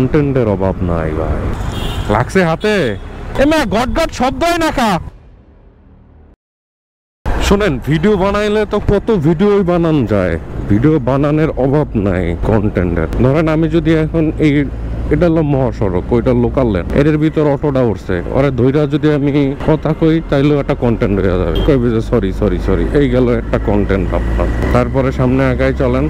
কন্টেন্টের অভাব নাই ভাই। লাগছে হাতে এমা গট গট শব্দ হয় না কা। শোনেন, ভিডিও বানাইলে তো কত ভিডিওই বানানো যায়, ভিডিও বানানোর অভাব নাই কন্টেন্টের। ধরেন আমি যদি এখন এটা হলো মহাসড়ক, ওইটা লোকাল লেন, এর ভিতর অটোটা উঠছে, ওরা ধৈরা যদি আমি কথা কই তাইলেও একটা কন্টেন্ট হয়ে যাবে। কইবে যে সরি সরি সরি, এই গেল একটা কন্টেন্ট আপনার। তারপরে সামনে আগাই চলেন,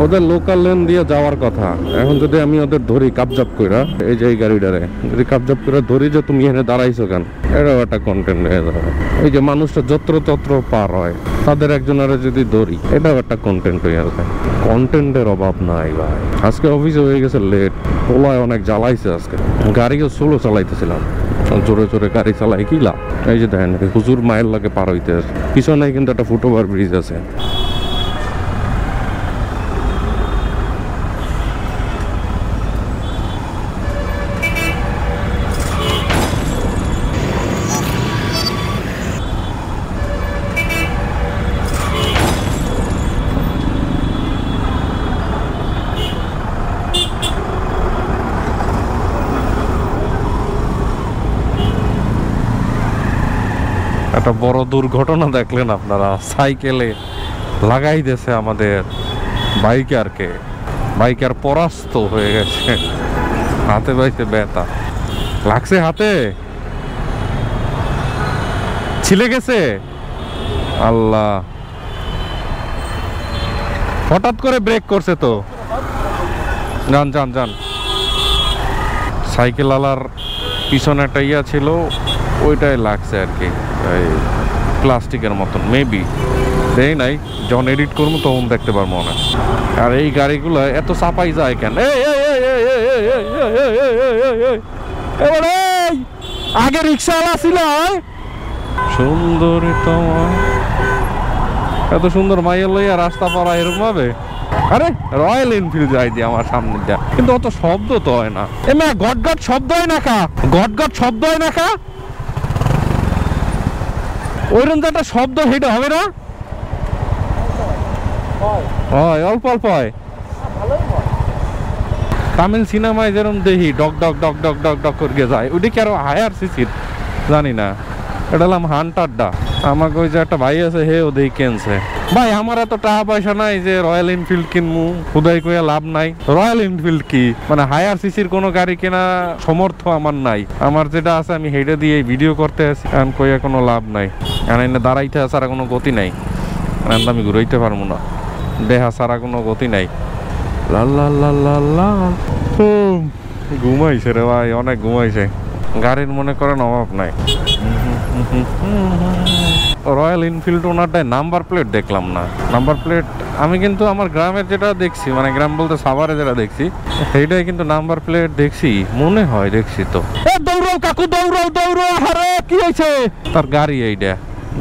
ওদের লোকাল লেন দিয়ে যাওয়ার কথা, এখন যদি আমি ওদের ধরি কাপজাপ কইরা, এই যে এই গাড়িটারে যদি কাপজাপ করে ধরি যে তুমি এখানে দাঁড়াইছো কেন, এটাও একটা কন্টেন্ট হয়ে যাবে। এই যে মানুষটা যত্র তত্র পার হয়, তাদের একজনের যদি ধরি, এটাও একটা কন্টেন্ট হয়ে যাবে। কন্টেন্টের অভাব নাই ভাই। আজকে অফিসে হয়ে গেছে লেট, পোলায় অনেক জ্বালাইছে আজকে, গাড়িও স্লো চালাইতেছিলাম, জোরে জোরে গাড়ি চালাই কি লাভ। এই যে দেখেন হুজুর মায়ের লাগে পার হইতে আছে, পিছনে কিন্তু একটা ফুটওভার ব্রিজ আছে। একটা বড় দুর্ঘটনা দেখলেন আপনারা, সাইকেলে লাগাই দিয়েছে আমাদের বাইকারকে, বাইকার পরাস্ত হয়ে গেছে, হাতে পাইছে ব্যথা লাগছে, হাতে ছিলে গেছে। আল্লাহ, হঠাৎ করে ব্রেক করছে তো, যান যান যান। সাইকেল আলার পিছনে একটা ইয়া ছিল, ওইটাই লাগছে আর কি, প্লাস্টিকের মতন মেবি, দেই নাই, যখন এডিট করবো তখন দেখতে পারবো না। আর এই গাড়িগুলো এত চাপাই যায় কেন? আগে রিক্সাওয়ালা ছিল সুন্দরী, তোমার এত সুন্দর মাইয়া লইয়া রাস্তা পাড়া এরকম ভাবে। আরে রয়্যাল এনফিল্ড যাই দিয়ে আমার সামনে যা, কিন্তু অত শব্দ তো হয় না। এমা গট গট শব্দ হয় না কা, গট গট শব্দ হয় না কা, ওইরকম যে একটা শব্দ সেটা হবে না? হয় অল্প অল্প হয়। তামিল সিনেমায় যেরকম দেখি ডক ডক ডক ডক ডক ডক করে যায়, ওইটা কি আরো হায়ার সিসির জানি না, এটা হলাম হান্টারডা। আমাকে ওই যে একটা ভাই আছে, হে ও দেখি কেনছে। ভাই আমার এত টাকা পয়সা নাই যে রয়্যাল এনফিল্ড কিনবো, খুদাই কইয়া লাভ নাই। রয়্যাল এনফিল্ড কি মানে হায়ার সিসির কোনো গাড়ি কেনা সমর্থ আমার নাই। আমার যেটা আছে আমি হেডে দিয়ে ভিডিও করতে আছি, কারণ কইয়া কোনো লাভ নাই, কারণ এনে দাঁড়াইতে ছাড়া কোনো গতি নাই, আমি ঘুরাইতে পারবো না, দেহা ছাড়া কোনো গতি নাই। ঘুমাইছে রে ভাই, অনেক ঘুমাইছে। গাড়ির মনে করেন অভাব নাই। রয়্যাল এনফিল্ড ওনারটাই নাম্বার প্লেট দেখলাম না। নাম্বার প্লেট আমি কিন্তু আমার গ্রামের যেটা দেখছি, মানে গ্রাম বলতে সাভারে যেটা দেখছি, সেইটাই কিন্তু নাম্বার প্লেট দেখছি, মনে হয় দেখছি তো। দৌড়াও কাকু দৌড়াও দৌড়াও, আরে কি হয়েছে? তার গাড়ি এইটা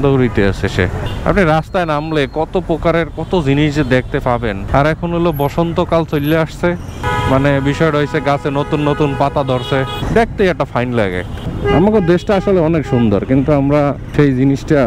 দৌড়িতে আছে সে। আপনি রাস্তায় নামলে কত প্রকারের কত জিনিস দেখতে পাবেন। আর এখন হলো বসন্তকাল চলে আসছে, মানে বিষয়টা হয়েছে গাছে নতুন নতুন পাতা ধরছে, দেখতে একটা ফাইন লাগে। আমাদের দেশটা আসলে অনেক সুন্দর, কিন্তু আমরা সেই জিনিসটা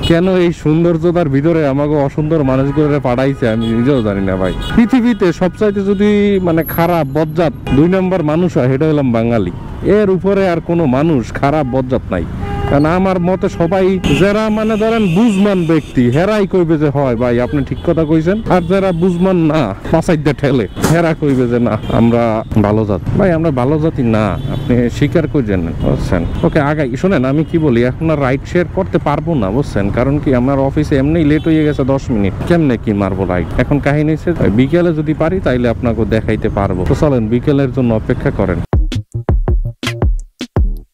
কেন এই সৌন্দর্যতার ভিতরে আমাকে অসুন্দর মানুষগুলো পাঠাইছে আমি নিজেও জানি না ভাই। পৃথিবীতে সবচাইতে যদি মানে খারাপ বজ্জাত 2 নম্বর মানুষ হয়, সেটা হলাম বাঙালি। এর উপরে আর কোনো মানুষ খারাপ বজ্জাত নাই। কারণ আমার মতে সবাই যারা মানে ধরেন বুঝমান ব্যক্তি, হেরাই কইবে যে হয় ভাই আপনি ঠিক কথা কইছেন, আর যারা বুঝমান না পাঁচাইতে ঠেলে, হেরা কইবে যে না আমরা ভালো জাত। ভাই আমরা ভালো জাতি না, আপনি স্বীকার করছেন বুঝছেন। ওকে আগাই শোনেন, আমি কি বলি, এখন আর রাইড শেয়ার করতে পারবো না বুঝছেন, কারণ কি আমার অফিসে এমনি লেট হয়ে গেছে 10 মিনিট, কেমনে কি মারবো রাইড। এখন কাহিনী হচ্ছে বিকেলে যদি পারি তাইলে আপনাকে দেখাইতে পারবো। তো চলেন বিকেলের জন্য অপেক্ষা করেন।